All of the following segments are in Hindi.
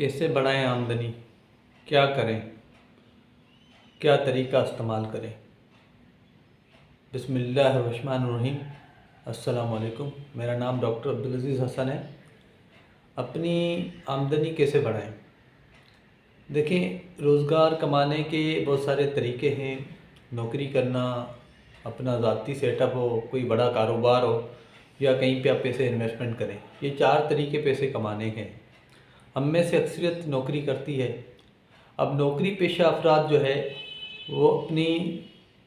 कैसे बढ़ाएं आमदनी, क्या करें, क्या तरीका इस्तेमाल करें। बिस्मिल्लाहिर्रहमानिर्रहीम। अस्सलाम वालेकुम। मेरा नाम डॉक्टर अब्दुल अज़ीज़ हसन है। अपनी आमदनी कैसे बढ़ाएं? देखें, रोज़गार कमाने के बहुत सारे तरीके हैं। नौकरी करना, अपना ज़ाती सेटअप हो, कोई बड़ा कारोबार हो, या कहीं पे आप पैसे इन्वेस्टमेंट करें। ये 4 तरीके पैसे कमाने हैं। हम में से अक्सरियत नौकरी करती है। अब नौकरी पेशा अफराद जो है वो अपनी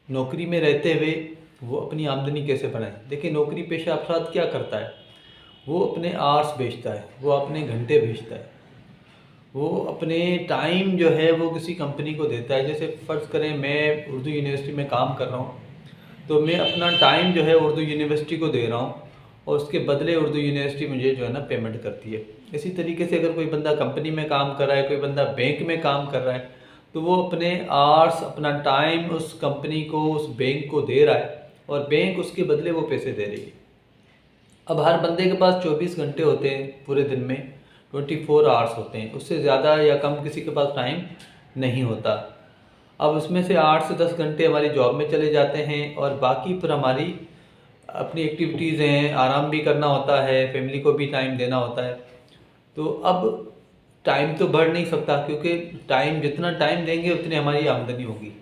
नौकरी में रहते हुए वो अपनी आमदनी कैसे बढ़ाएं। देखिए, नौकरी पेशा अफराद क्या करता है, वो अपने आवर्स बेचता है, वो अपने घंटे बेचता है, वो अपने टाइम जो है वो किसी कंपनी को देता है। जैसे फ़र्ज़ करें मैं उर्दू यूनिवर्सिटी में काम कर रहा हूँ, तो मैं अपना टाइम जो है उर्दू यूनिवर्सिटी को दे रहा हूँ और उसके बदले उर्दू यूनिवर्सिटी मुझे जो है ना पेमेंट करती है। इसी तरीके से अगर कोई बंदा कंपनी में काम कर रहा है, कोई बंदा बैंक में काम कर रहा है, तो वो अपने आवर्स, अपना टाइम उस कंपनी को, उस बैंक को दे रहा है और बैंक उसके बदले वो पैसे दे रही है। अब हर बंदे के पास 24 घंटे होते हैं पूरे दिन में, 24 आवर्स होते हैं। उससे ज़्यादा या कम किसी के पास टाइम नहीं होता। अब उसमें से 8 से 10 घंटे हमारी जॉब में चले जाते हैं और बाकी पर हमारी अपनी एक्टिविटीज़ हैं, आराम भी करना होता है, फैमिली को भी टाइम देना होता है। तो अब टाइम तो बढ़ नहीं सकता, क्योंकि टाइम, जितना टाइम देंगे उतनी हमारी आमदनी होगी।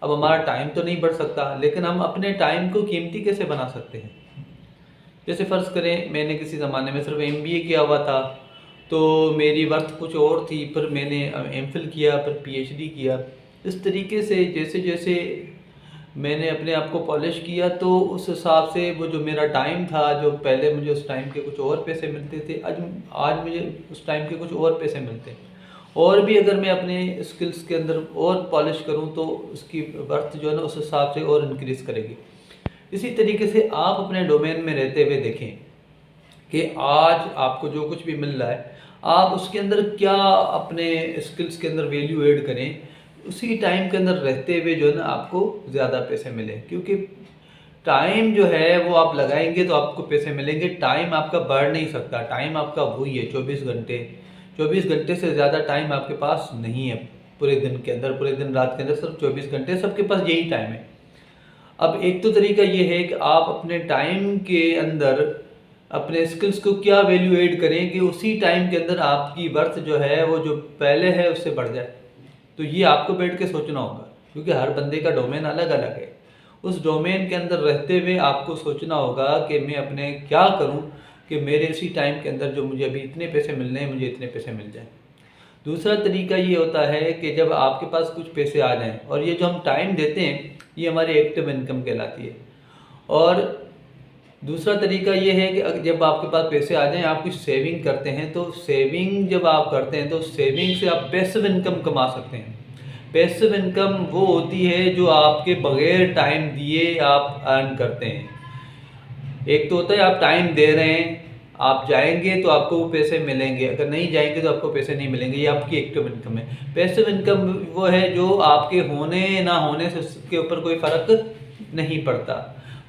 अब हमारा टाइम तो नहीं बढ़ सकता, लेकिन हम अपने टाइम को कीमती कैसे बना सकते हैं। जैसे फ़र्ज़ करें मैंने किसी ज़माने में सिर्फ MBA किया हुआ था, तो मेरी वर्थ कुछ और थी, फिर मैंने MPhil किया, फिर PhD किया। इस तरीके से जैसे जैसे मैंने अपने आप को पॉलिश किया, तो उस हिसाब से वो जो मेरा टाइम था, जो पहले मुझे उस टाइम के कुछ और पैसे मिलते थे, आज मुझे उस टाइम के कुछ और पैसे मिलते हैं। और भी अगर मैं अपने स्किल्स के अंदर और पॉलिश करूं, तो उसकी वर्थ जो है ना उस हिसाब से और इंक्रीज़ करेगी। इसी तरीके से आप अपने डोमेन में रहते हुए देखें कि आज आपको जो कुछ भी मिल रहा है, आप उसके अंदर क्या अपने स्किल्स के अंदर वैल्यू ऐड करें। उसी टाइम के अंदर रहते हुए जो है ना आपको ज़्यादा पैसे मिले, क्योंकि टाइम जो है वो आप लगाएंगे तो आपको पैसे मिलेंगे। टाइम आपका बढ़ नहीं सकता। टाइम आपका वही है, 24 घंटे। 24 घंटे से ज़्यादा टाइम आपके पास नहीं है पूरे दिन के अंदर, पूरे दिन रात के अंदर सिर्फ 24 घंटे सबके पास यही टाइम है। अब एक तो तरीका ये है कि आप अपने टाइम के अंदर अपने स्किल्स को क्या वैल्यू ऐड करें कि उसी टाइम के अंदर आपकी वर्थ जो है वो जो पहले है उससे बढ़ जाए। तो ये आपको बैठ के सोचना होगा, क्योंकि हर बंदे का डोमेन अलग अलग है। उस डोमेन के अंदर रहते हुए आपको सोचना होगा कि मैं अपने क्या करूं कि मेरे इसी टाइम के अंदर जो मुझे अभी इतने पैसे मिलने हैं, मुझे इतने पैसे मिल जाएं। दूसरा तरीका ये होता है कि जब आपके पास कुछ पैसे आ जाएं, और ये जो हम टाइम देते हैं ये हमारी एक्टिव इनकम कहलाती है। और दूसरा तरीका ये है कि जब आपके पास पैसे आ जाएं, आप कुछ सेविंग करते हैं, तो सेविंग जब आप करते हैं तो सेविंग से आप पैसिव इनकम कमा सकते हैं। पैसिव इनकम वो होती है जो आपके बगैर टाइम दिए आप अर्न करते हैं। एक तो होता है आप टाइम दे रहे हैं, आप जाएंगे तो आपको वो पैसे मिलेंगे, अगर नहीं जाएंगे तो आपको पैसे नहीं मिलेंगे। ये आपकी एक्टिव इनकम है। पैसिव इनकम वो है जो आपके होने ना होने से उसके ऊपर कोई फ़र्क नहीं पड़ता।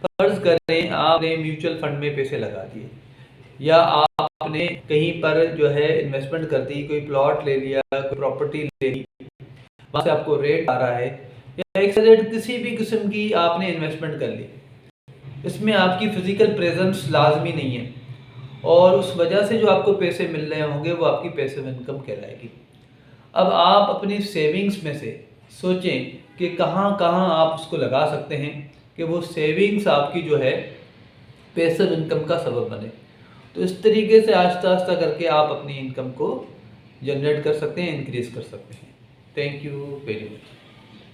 फर्ज करें आपने म्यूचुअल फंड में पैसे लगा दिए, या आपने कहीं पर जो है इन्वेस्टमेंट कर दी, कोई प्लॉट ले लिया, कोई प्रॉपर्टी ले ली, वहाँ से आपको रेट आ रहा है, या एक से किसी भी किस्म की आपने इन्वेस्टमेंट कर ली, इसमें आपकी फिजिकल प्रेजेंस लाजमी नहीं है, और उस वजह से जो आपको पैसे मिल रहे होंगे वो आपकी पैसिव इनकम कहलाएगी। अब आप अपनी सेविंग्स में से सोचें कि कहाँ कहाँ आप उसको लगा सकते हैं कि वो सेविंग्स आपकी जो है पैसिव इनकम का सबब बने। तो इस तरीके से आहिस्ता आहिस्ता करके आप अपनी इनकम को जनरेट कर सकते हैं, इंक्रीज़ कर सकते हैं। Thank you very much.